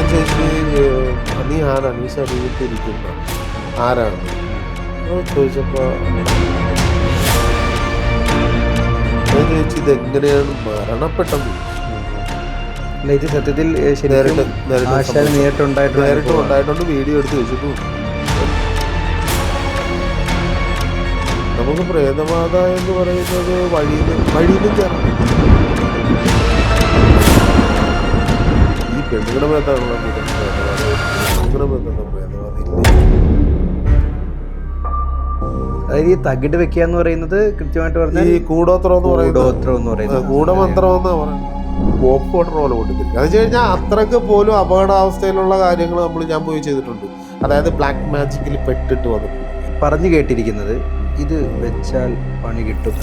ഞാൻ ചോദിച്ചു നീ ആരാണ് ഈ ശരീരത്തിരിക്കുന്ന ആരാണ് ചോദിച്ചപ്പോൾ ഞാൻ ചോദിച്ചു ഇതെങ്ങനെയാണ് മരണപ്പെട്ടത്. ഇത് സത്യത്തിൽ നേരിട്ടുണ്ടായിട്ടുണ്ട്, വീഡിയോ എടുത്ത് വെച്ചിട്ടുണ്ട്. നമുക്ക് പ്രേതബാധ എന്ന് പറയുന്നത് വഴിയിലും ചേർന്ന് ഈ പെണ്ണുങ്ങളുടെ മേത്താണുള്ള പെണ്ണുങ്ങളുടെ മേത്തുള്ള പ്രേതബാധ ഇല്ല. അതായത് ഈ തകിട് വെക്കുക എന്ന് പറയുന്നത് കൃത്യമായിട്ട് പറഞ്ഞാൽ ഈ കൂടോത്രം എന്ന് പറയുന്നത് കൂടമന്ത്രം എന്നാ പറയുന്നത്. പോപ്പ് വാട്ടർ പോലെ കൊണ്ടിരിക്കും. അത് വെച്ച് കഴിഞ്ഞാൽ അത്രയ്ക്ക് പോലും അപകടാവസ്ഥയിലുള്ള കാര്യങ്ങൾ ഞാൻ പോയി ചെയ്തിട്ടുണ്ട്. അതായത് ബ്ലാക്ക് മാജിക്കിൽ പെട്ടിട്ട് വന്നിട്ടുണ്ട്. പറഞ്ഞു കേട്ടിരിക്കുന്നത് ഇത് വെച്ചാൽ പണി കിട്ടും.